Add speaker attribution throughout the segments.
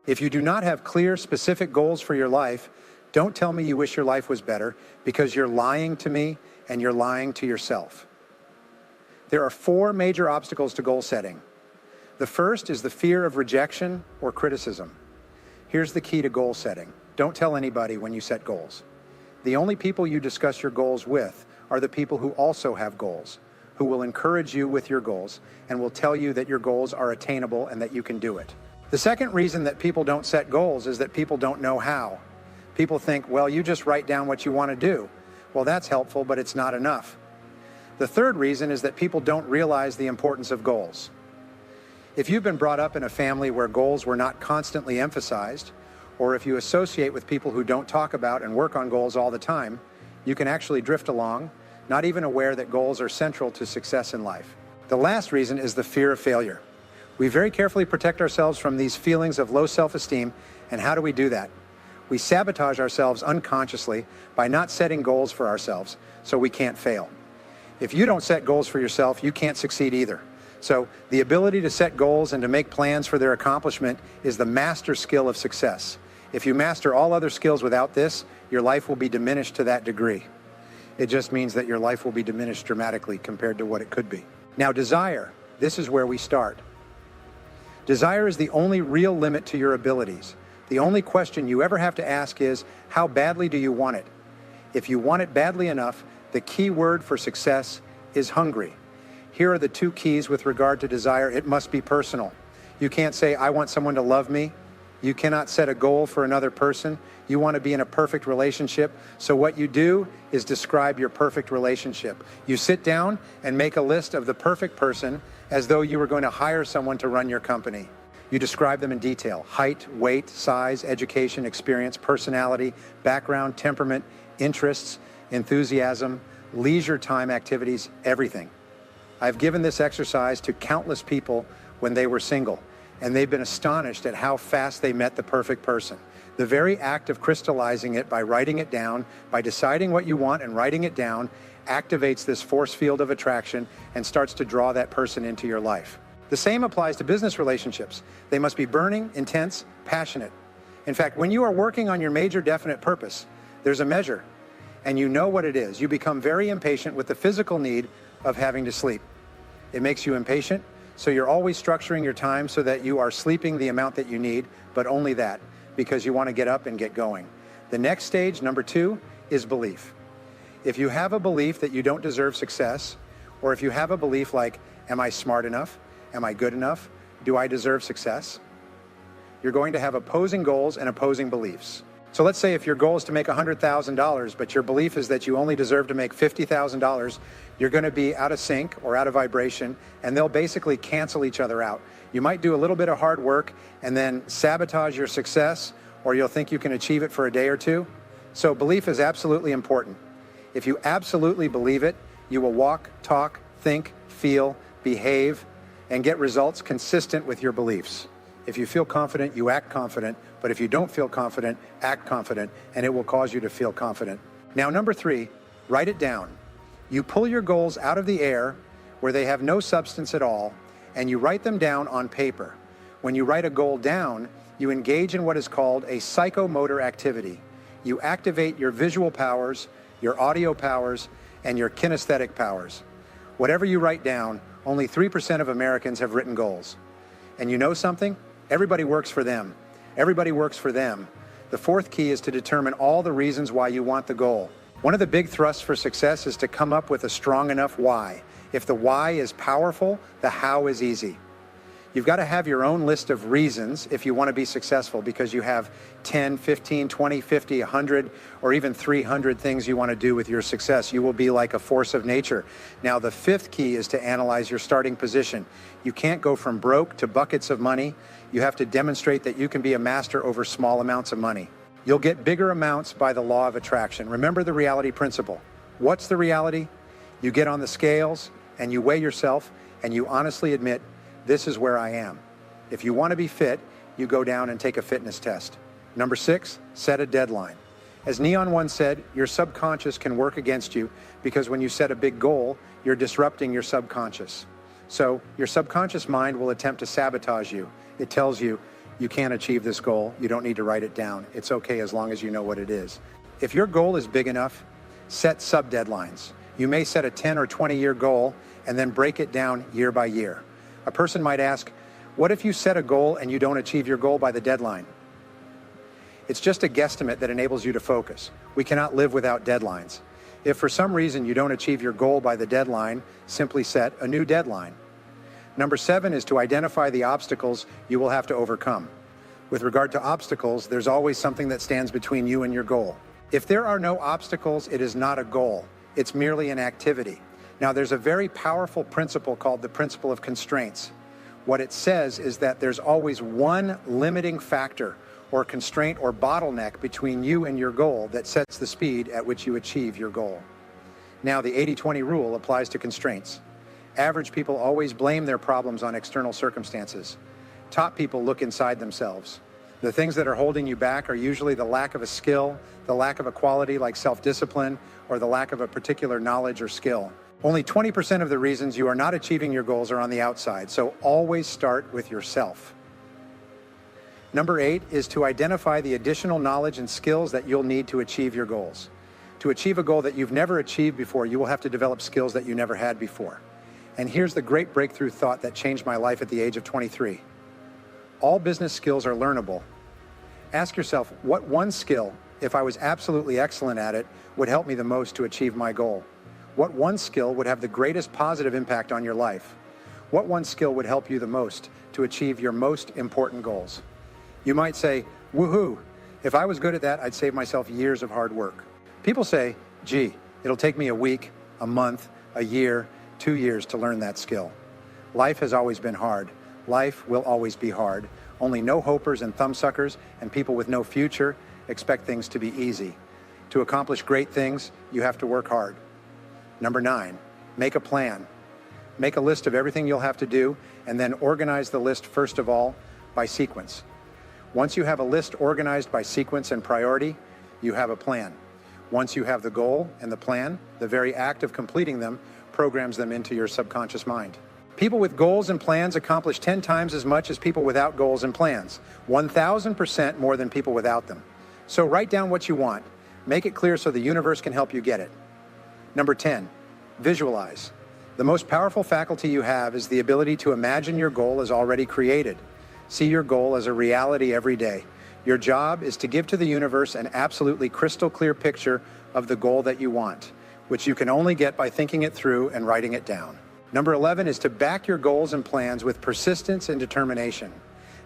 Speaker 1: If you do not have clear, specific goals for your life, don't tell me you wish your life was better, because you're lying to me and you're lying to yourself. There are 4 major obstacles to goal setting. The first is the fear of rejection or criticism. Here's the key to goal setting. Don't tell anybody when you set goals. The only people you discuss your goals with are the people who also have goals, who will encourage you with your goals and will tell you that your goals are attainable and that you can do it. The second reason that people don't set goals is that people don't know how. People think, well, you just write down what you want to do. Well, that's helpful, but it's not enough. The third reason is that people don't realize the importance of goals. If you've been brought up in a family where goals were not constantly emphasized, or if you associate with people who don't talk about and work on goals all the time, you can actually drift along, not even aware that goals are central to success in life. The last reason is the fear of failure. We very carefully protect ourselves from these feelings of low self-esteem, and how do we do that? We sabotage ourselves unconsciously by not setting goals for ourselves, so we can't fail. If you don't set goals for yourself, you can't succeed either. So the ability to set goals and to make plans for their accomplishment is the master skill of success. If you master all other skills without this, your life will be diminished to that degree. It just means that your life will be diminished dramatically compared to what it could be. Now, desire, this is where we start. Desire is the only real limit to your abilities. The only question you ever have to ask is, how badly do you want it? If you want it badly enough, the key word for success is hungry. Here are the 2 keys with regard to desire. It must be personal. You can't say, I want someone to love me. You cannot set a goal for another person. You want to be in a perfect relationship. So what you do is describe your perfect relationship. You sit down and make a list of the perfect person as though you were going to hire someone to run your company. You describe them in detail: height, weight, size, education, experience, personality, background, temperament, interests, enthusiasm, leisure time activities, everything. I've given this exercise to countless people when they were single, and they've been astonished at how fast they met the perfect person. The very act of crystallizing it by writing it down, by deciding what you want and writing it down, activates this force field of attraction and starts to draw that person into your life. The same applies to business relationships. They must be burning, intense, passionate. In fact, when you are working on your major definite purpose, there's a measure, and you know what it is. You become very impatient with the physical need of having to sleep. It makes you impatient, so you're always structuring your time so that you are sleeping the amount that you need, but only that, because you want to get up and get going. The next stage, number 2, is belief. If you have a belief that you don't deserve success, or if you have a belief like, am I smart enough? Am I good enough? Do I deserve success? You're going to have opposing goals and opposing beliefs. So let's say if your goal is to make $100,000, but your belief is that you only deserve to make $50,000, you're going to be out of sync or out of vibration, and they'll basically cancel each other out. You might do a little bit of hard work and then sabotage your success, or you'll think you can achieve it for a day or two. So belief is absolutely important. If you absolutely believe it, you will walk, talk, think, feel, behave, and get results consistent with your beliefs. If you feel confident, you act confident, but if you don't feel confident, act confident, and it will cause you to feel confident. Now, number 3, write it down. You pull your goals out of the air where they have no substance at all, and you write them down on paper. When you write a goal down, you engage in what is called a psychomotor activity. You activate your visual powers, your audio powers, and your kinesthetic powers. Whatever you write down, only 3% of Americans have written goals. And you know something? Everybody works for them. Everybody works for them. The 4th key is to determine all the reasons why you want the goal. One of the big thrusts for success is to come up with a strong enough why. If the why is powerful, the how is easy. You've got to have your own list of reasons if you want to be successful, because you have 10, 15, 20, 50, 100, or even 300 things you want to do with your success. You will be like a force of nature. Now, the 5th key is to analyze your starting position. You can't go from broke to buckets of money. You have to demonstrate that you can be a master over small amounts of money. You'll get bigger amounts by the law of attraction. Remember the reality principle. What's the reality? You get on the scales and you weigh yourself and you honestly admit, this is where I am. If you want to be fit, you go down and take a fitness test. Number 6, set a deadline. As Neon once said, your subconscious can work against you because when you set a big goal, you're disrupting your subconscious. So your subconscious mind will attempt to sabotage you. It tells you, you can't achieve this goal, you don't need to write it down. It's okay as long as you know what it is. If your goal is big enough, set sub-deadlines. You may set a 10 or 20-year goal and then break it down year by year. A person might ask, what if you set a goal and you don't achieve your goal by the deadline? It's just a guesstimate that enables you to focus. We cannot live without deadlines. If for some reason you don't achieve your goal by the deadline, simply set a new deadline. Number 7 is to identify the obstacles you will have to overcome. With regard to obstacles, there's always something that stands between you and your goal. If there are no obstacles, it is not a goal. It's merely an activity. Now, there's a very powerful principle called the principle of constraints. What it says is that there's always one limiting factor or constraint or bottleneck between you and your goal that sets the speed at which you achieve your goal. Now, the 80-20 rule applies to constraints. Average people always blame their problems on external circumstances. Top people look inside themselves. The things that are holding you back are usually the lack of a skill, the lack of a quality like self-discipline, or the lack of a particular knowledge or skill. Only 20% of the reasons you are not achieving your goals are on the outside, so always start with yourself. Number 8 is to identify the additional knowledge and skills that you'll need to achieve your goals. To achieve a goal that you've never achieved before, you will have to develop skills that you never had before. And here's the great breakthrough thought that changed my life at the age of 23. All business skills are learnable. Ask yourself, what one skill, if I was absolutely excellent at it, would help me the most to achieve my goal? What one skill would have the greatest positive impact on your life? What one skill would help you the most to achieve your most important goals? You might say, woohoo, if I was good at that, I'd save myself years of hard work. People say, gee, it'll take me a week, a month, a year, 2 years to learn that skill. Life has always been hard. Life will always be hard. Only no-hopers and thumbsuckers and people with no future expect things to be easy. To accomplish great things, you have to work hard. Number 9, make a plan. Make a list of everything you'll have to do, and then organize the list first of all by sequence. Once you have a list organized by sequence and priority, you have a plan. Once you have the goal and the plan, the very act of completing them programs them into your subconscious mind. People with goals and plans accomplish 10 times as much as people without goals and plans, 1,000% more than people without them. So write down what you want. Make it clear so the universe can help you get it. Number 10, visualize. The most powerful faculty you have is the ability to imagine your goal as already created. See your goal as a reality every day. Your job is to give to the universe an absolutely crystal clear picture of the goal that you want, which you can only get by thinking it through and writing it down. Number 11 is to back your goals and plans with persistence and determination.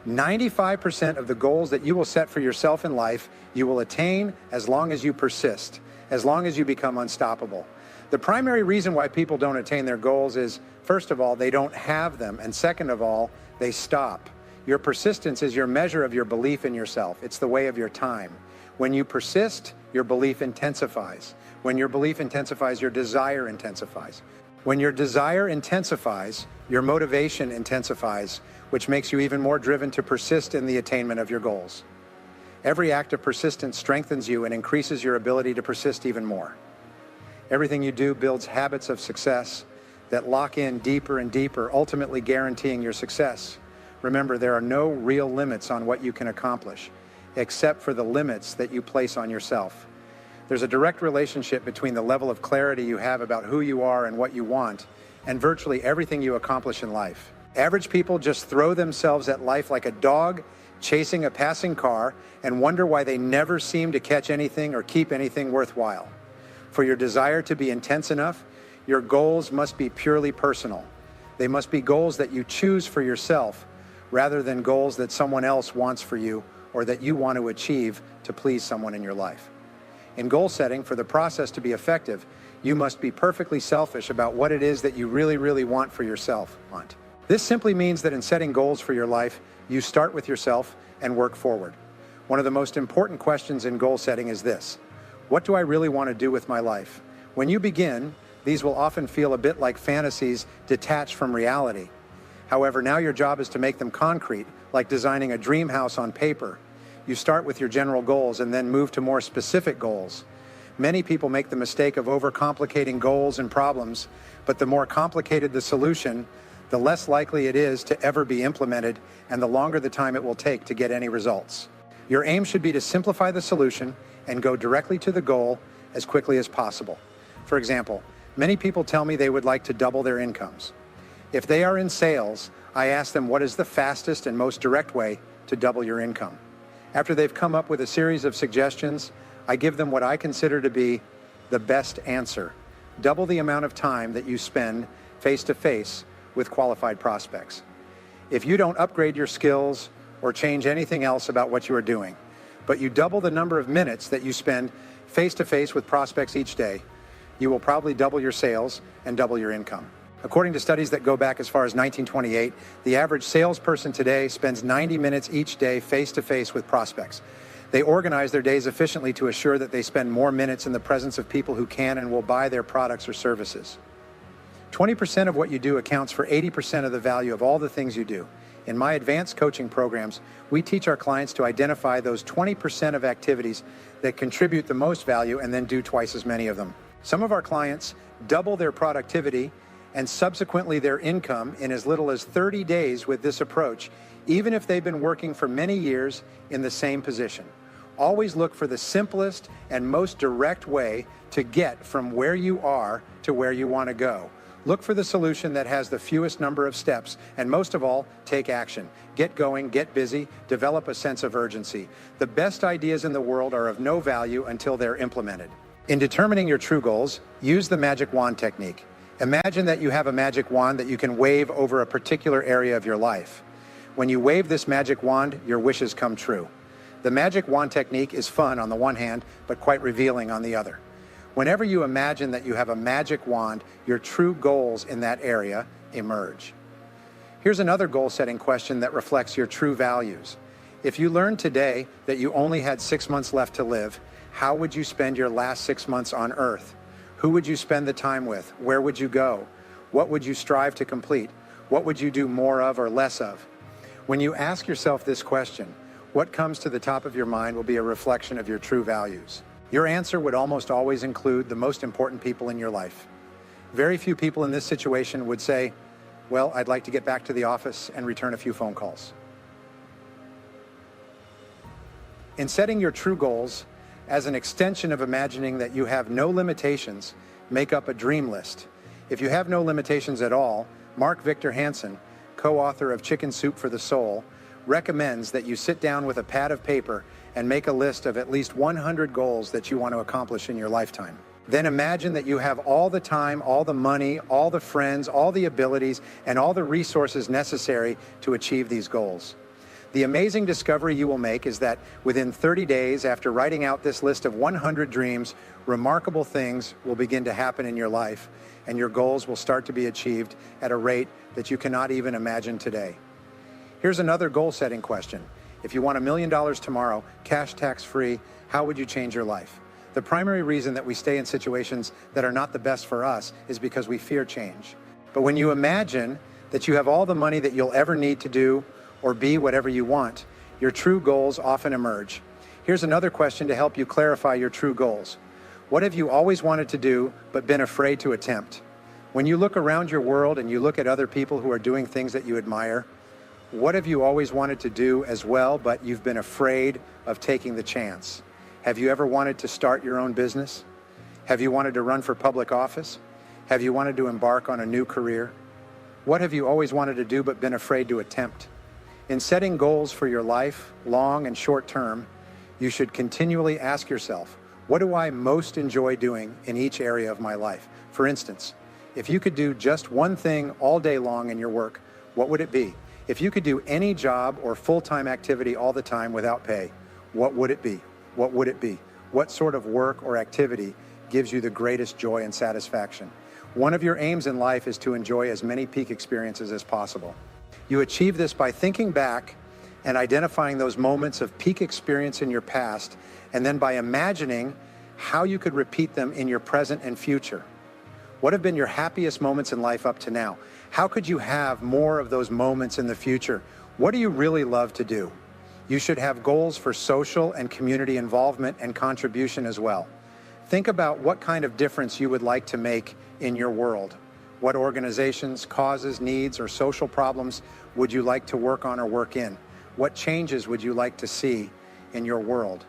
Speaker 1: 95% of the goals that you will set for yourself in life, you will attain as long as you persist, as long as you become unstoppable. The primary reason why people don't attain their goals is, first of all, they don't have them, and second of all, they stop. Your persistence is your measure of your belief in yourself. It's the way of your time. When you persist, your belief intensifies. When your belief intensifies, your desire intensifies. When your desire intensifies, your motivation intensifies, which makes you even more driven to persist in the attainment of your goals. Every act of persistence strengthens you and increases your ability to persist even more. Everything you do builds habits of success that lock in deeper and deeper, ultimately guaranteeing your success. Remember, there are no real limits on what you can accomplish, except for the limits that you place on yourself. There's a direct relationship between the level of clarity you have about who you are and what you want, and virtually everything you accomplish in life. Average people just throw themselves at life like a dog chasing a passing car and wonder why they never seem to catch anything or keep anything worthwhile. For your desire to be intense enough, your goals must be purely personal. They must be goals that you choose for yourself, rather than goals that someone else wants for you or that you want to achieve to please someone in your life. In goal setting, for the process to be effective, you must be perfectly selfish about what it is that you really want for yourself. This simply means that in setting goals for your life, you start with yourself and work forward. One of the most important questions in goal setting is this: what do I really want to do with my life? When you begin, these will often feel a bit like fantasies detached from reality. However, now your job is to make them concrete, like designing a dream house on paper. You start with your general goals and then move to more specific goals. Many people make the mistake of overcomplicating goals and problems, but the more complicated the solution, the less likely it is to ever be implemented and the longer the time it will take to get any results. Your aim should be to simplify the solution and go directly to the goal as quickly as possible. For example, many people tell me they would like to double their incomes. If they are in sales, I ask them what is the fastest and most direct way to double your income. After they've come up with a series of suggestions, I give them what I consider to be the best answer. Double the amount of time that you spend face-to-face with qualified prospects. If you don't upgrade your skills or change anything else about what you are doing, but you double the number of minutes that you spend face-to-face with prospects each day, you will probably double your sales and double your income. According to studies that go back as far as 1928, the average salesperson today spends 90 minutes each day face-to-face with prospects. They organize their days efficiently to assure that they spend more minutes in the presence of people who can and will buy their products or services. 20% of what you do accounts for 80% of the value of all the things you do. In my advanced coaching programs, we teach our clients to identify those 20% of activities that contribute the most value and then do twice as many of them. Some of our clients double their productivity and subsequently their income in as little as 30 days with this approach, even if they've been working for many years in the same position. Always look for the simplest and most direct way to get from where you are to where you want to go. Look for the solution that has the fewest number of steps, and most of all, take action. Get going, get busy, develop a sense of urgency. The best ideas in the world are of no value until they're implemented. In determining your true goals, use the magic wand technique. Imagine that you have a magic wand that you can wave over a particular area of your life. When you wave this magic wand, your wishes come true. The magic wand technique is fun on the one hand, but quite revealing on the other. Whenever you imagine that you have a magic wand, your true goals in that area emerge. Here's another goal-setting question that reflects your true values. If you learned today that you only had 6 months left to live, how would you spend your last 6 months on Earth? Who would you spend the time with? Where would you go? What would you strive to complete? What would you do more of or less of? When you ask yourself this question, what comes to the top of your mind will be a reflection of your true values. Your answer would almost always include the most important people in your life. Very few people in this situation would say, well, I'd like to get back to the office and return a few phone calls. In setting your true goals, as an extension of imagining that you have no limitations, make up a dream list. If you have no limitations at all, Mark Victor Hansen, co-author of Chicken Soup for the Soul, recommends that you sit down with a pad of paper and make a list of at least 100 goals that you want to accomplish in your lifetime. Then imagine that you have all the time, all the money, all the friends, all the abilities, and all the resources necessary to achieve these goals. The amazing discovery you will make is that within 30 days after writing out this list of 100 dreams, remarkable things will begin to happen in your life, and your goals will start to be achieved at a rate that you cannot even imagine today. Here's another goal-setting question. If you want $1 million tomorrow, cash tax-free, how would you change your life? The primary reason that we stay in situations that are not the best for us is because we fear change. But when you imagine that you have all the money that you'll ever need to do or be whatever you want, your true goals often emerge. Here's another question to help you clarify your true goals. What have you always wanted to do but been afraid to attempt? When you look around your world and you look at other people who are doing things that you admire, what have you always wanted to do as well, but you've been afraid of taking the chance? Have you ever wanted to start your own business? Have you wanted to run for public office? Have you wanted to embark on a new career? What have you always wanted to do but been afraid to attempt? In setting goals for your life, long and short term, you should continually ask yourself, what do I most enjoy doing in each area of my life? For instance, if you could do just one thing all day long in your work, what would it be? If you could do any job or full-time activity all the time without pay, what would it be? What would it be? What sort of work or activity gives you the greatest joy and satisfaction? One of your aims in life is to enjoy as many peak experiences as possible. You achieve this by thinking back and identifying those moments of peak experience in your past, and then by imagining how you could repeat them in your present and future. What have been your happiest moments in life up to now? How could you have more of those moments in the future? What do you really love to do? You should have goals for social and community involvement and contribution as well. Think about what kind of difference you would like to make in your world. What organizations, causes, needs, or social problems would you like to work on or work in? What changes would you like to see in your world?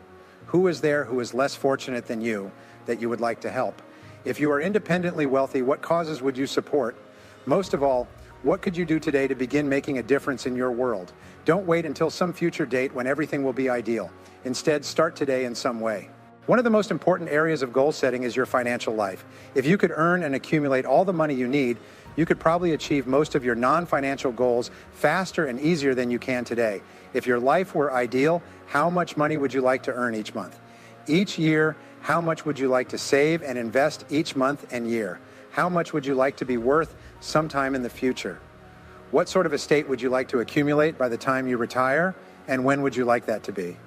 Speaker 1: Who is there who is less fortunate than you that you would like to help? If you are independently wealthy, what causes would you support? Most of all, what could you do today to begin making a difference in your world? Don't wait until some future date when everything will be ideal. Instead, start today in some way. One of the most important areas of goal setting is your financial life. If you could earn and accumulate all the money you need, you could probably achieve most of your non-financial goals faster and easier than you can today. If your life were ideal, how much money would you like to earn each month? Each year, how much would you like to save and invest each month and year? How much would you like to be worth sometime in the future? What sort of estate would you like to accumulate by the time you retire, and when would you like that to be?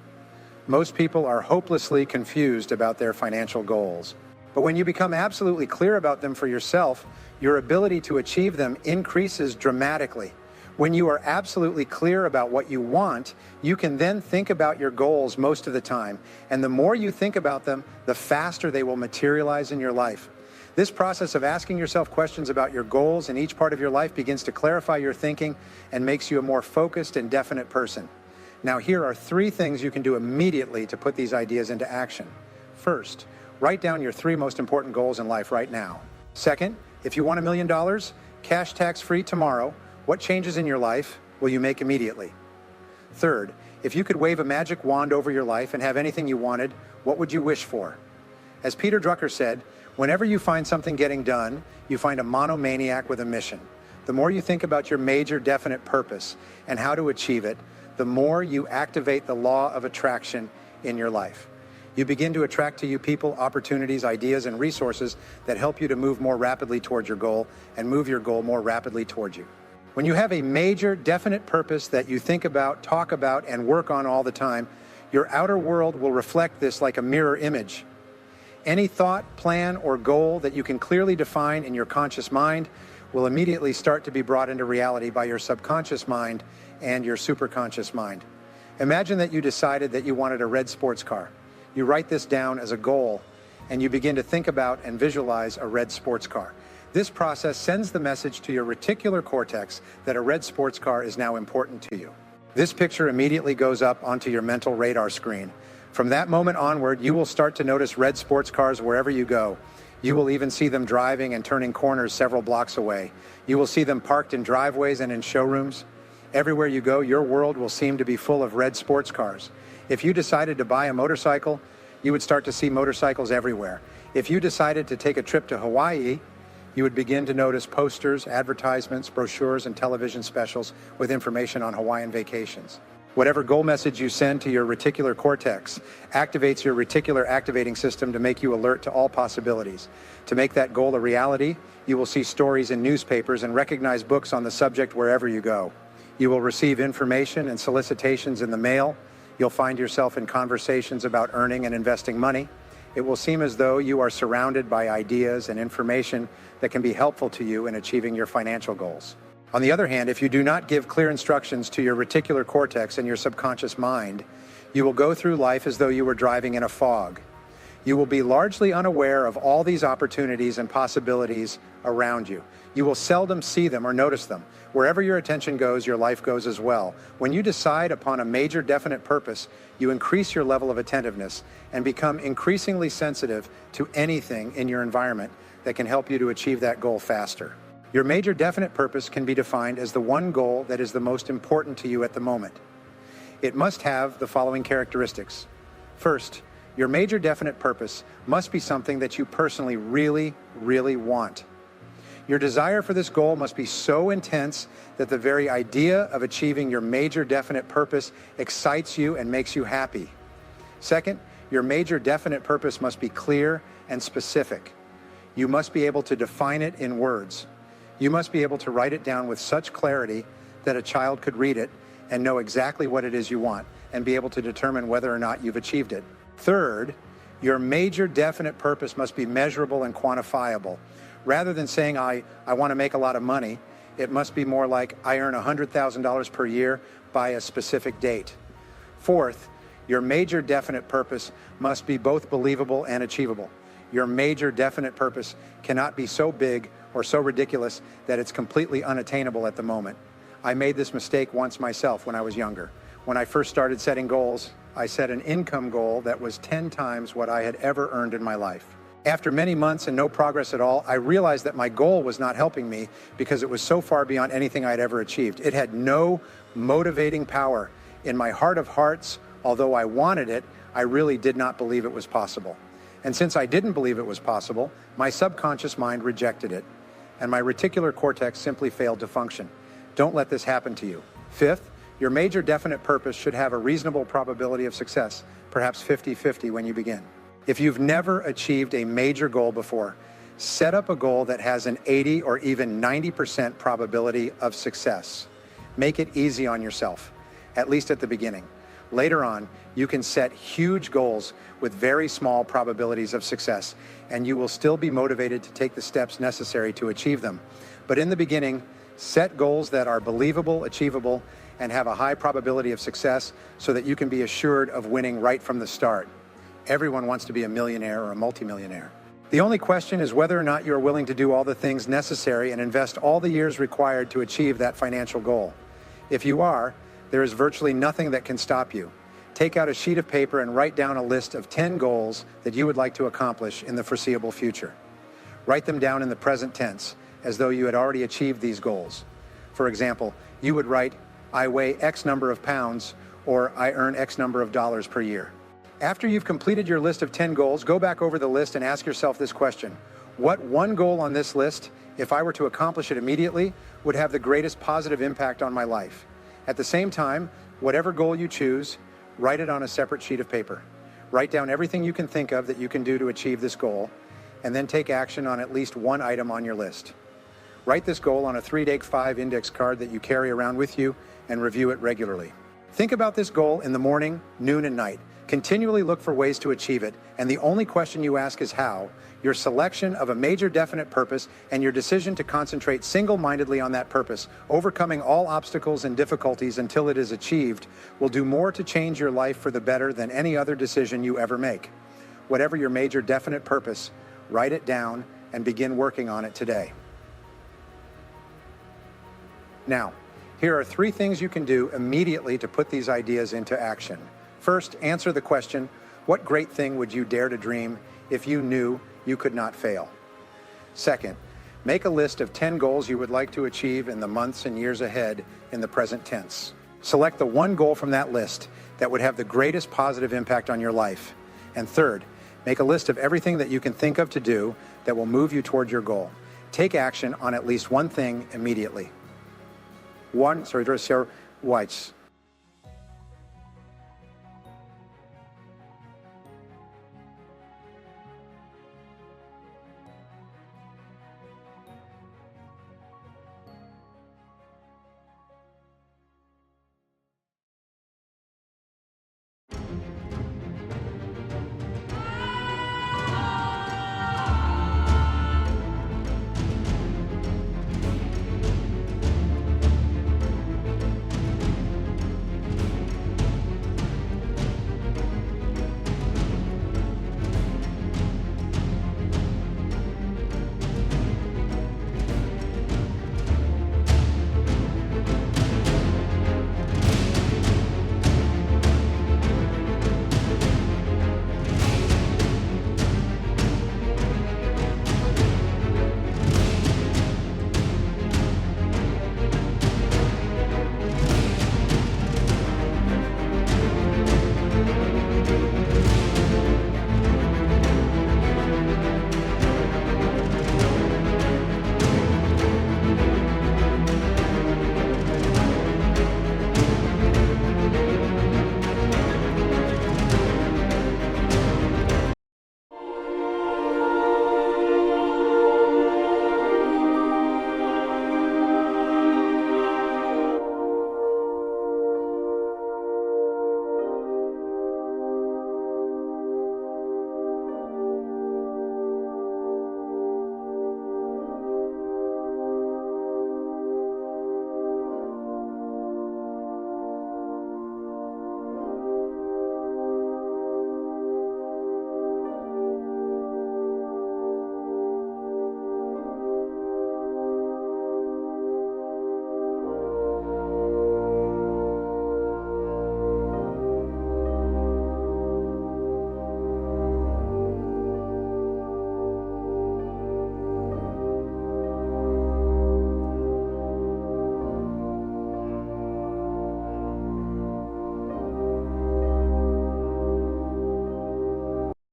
Speaker 1: Most people are hopelessly confused about their financial goals. But when you become absolutely clear about them for yourself, your ability to achieve them increases dramatically. When you are absolutely clear about what you want, you can then think about your goals most of the time. And the more you think about them, the faster they will materialize in your life. This process of asking yourself questions about your goals in each part of your life begins to clarify your thinking and makes you a more focused and definite person. Now, here are 3 things you can do immediately to put these ideas into action. First, write down your 3 most important goals in life right now. Second, if you want $1 million, cash tax-free tomorrow, what changes in your life will you make immediately? Third, if you could wave a magic wand over your life and have anything you wanted, what would you wish for? As Peter Drucker said, whenever you find something getting done, you find a monomaniac with a mission. The more you think about your major definite purpose and how to achieve it, the more you activate the law of attraction in your life. You begin to attract to you people, opportunities, ideas, and resources that help you to move more rapidly towards your goal and move your goal more rapidly towards you. When you have a major definite purpose that you think about, talk about, and work on all the time, your outer world will reflect this like a mirror image. Any thought, plan, or goal that you can clearly define in your conscious mind will immediately start to be brought into reality by your subconscious mind and your superconscious mind. Imagine that you decided that you wanted a red sports car. You write this down as a goal, and you begin to think about and visualize a red sports car. This process sends the message to your reticular cortex that a red sports car is now important to you. This picture immediately goes up onto your mental radar screen. From that moment onward, you will start to notice red sports cars wherever you go. You will even see them driving and turning corners several blocks away. You will see them parked in driveways and in showrooms. Everywhere you go, your world will seem to be full of red sports cars. If you decided to buy a motorcycle, you would start to see motorcycles everywhere. If you decided to take a trip to Hawaii, you would begin to notice posters, advertisements, brochures, and television specials with information on Hawaiian vacations. Whatever goal message you send to your reticular cortex activates your reticular activating system to make you alert to all possibilities. To make that goal a reality, you will see stories in newspapers and recognize books on the subject wherever you go. You will receive information and solicitations in the mail. You'll find yourself in conversations about earning and investing money. It will seem as though you are surrounded by ideas and information that can be helpful to you in achieving your financial goals. On the other hand, if you do not give clear instructions to your reticular cortex and your subconscious mind, you will go through life as though you were driving in a fog. You will be largely unaware of all these opportunities and possibilities around you. You will seldom see them or notice them. Wherever your attention goes, your life goes as well. When you decide upon a major definite purpose, you increase your level of attentiveness and become increasingly sensitive to anything in your environment that can help you to achieve that goal faster. Your major definite purpose can be defined as the one goal that is the most important to you at the moment. It must have the following characteristics. First, your major definite purpose must be something that you personally really, really want. Your desire for this goal must be so intense that the very idea of achieving your major definite purpose excites you and makes you happy. Second, your major definite purpose must be clear and specific. You must be able to define it in words. You must be able to write it down with such clarity that a child could read it and know exactly what it is you want and be able to determine whether or not you've achieved it. Third, your major definite purpose must be measurable and quantifiable. Rather than saying, I want to make a lot of money, it must be more like, I earn $100,000 per year by a specific date. Fourth, your major definite purpose must be both believable and achievable. Your major definite purpose cannot be so big or so ridiculous that it's completely unattainable at the moment. I made this mistake once myself when I was younger. When I first started setting goals, I set an income goal that was 10 times what I had ever earned in my life. After many months and no progress at all, I realized that my goal was not helping me because it was so far beyond anything I'd ever achieved. It had no motivating power. In my heart of hearts, although I wanted it, I really did not believe it was possible. And since I didn't believe it was possible, my subconscious mind rejected it, and my reticular cortex simply failed to function. Don't let this happen to you. Fifth, your major definite purpose should have a reasonable probability of success, perhaps 50-50 when you begin. If you've never achieved a major goal before, set up a goal that has an 80 or even 90% probability of success. Make it easy on yourself, at least at the beginning. Later on, you can set huge goals with very small probabilities of success, and you will still be motivated to take the steps necessary to achieve them. But in the beginning, set goals that are believable, achievable, and have a high probability of success so that you can be assured of winning right from the start. Everyone wants to be a millionaire or a multimillionaire. The only question is whether or not you are willing to do all the things necessary and invest all the years required to achieve that financial goal. If you are, there is virtually nothing that can stop you. Take out a sheet of paper and write down a list of 10 goals that you would like to accomplish in the foreseeable future. Write them down in the present tense, as though you had already achieved these goals. For example, you would write, I weigh X number of pounds, or I earn X number of dollars per year. After you've completed your list of 10 goals, go back over the list and ask yourself this question. What one goal on this list, if I were to accomplish it immediately, would have the greatest positive impact on my life? At the same time, whatever goal you choose, write it on a separate sheet of paper. Write down everything you can think of that you can do to achieve this goal, and then take action on at least one item on your list. Write this goal on a 3-5 index card that you carry around with you and review it regularly. Think about this goal in the morning, noon, and night. Continually look for ways to achieve it, and the only question you ask is how. Your selection of a major definite purpose and your decision to concentrate single-mindedly on that purpose, overcoming all obstacles and difficulties until it is achieved, will do more to change your life for the better than any other decision you ever make. Whatever your major definite purpose, write it down and begin working on it today. Now, here are 3 things you can do immediately to put these ideas into action. First, answer the question, what great thing would you dare to dream if you knew you could not fail? Second, make a list of 10 goals you would like to achieve in the months and years ahead in the present tense. Select the one goal from that list that would have the greatest positive impact on your life. And third, make a list of everything that you can think of to do that will move you toward your goal. Take action on at least one thing immediately. Whites.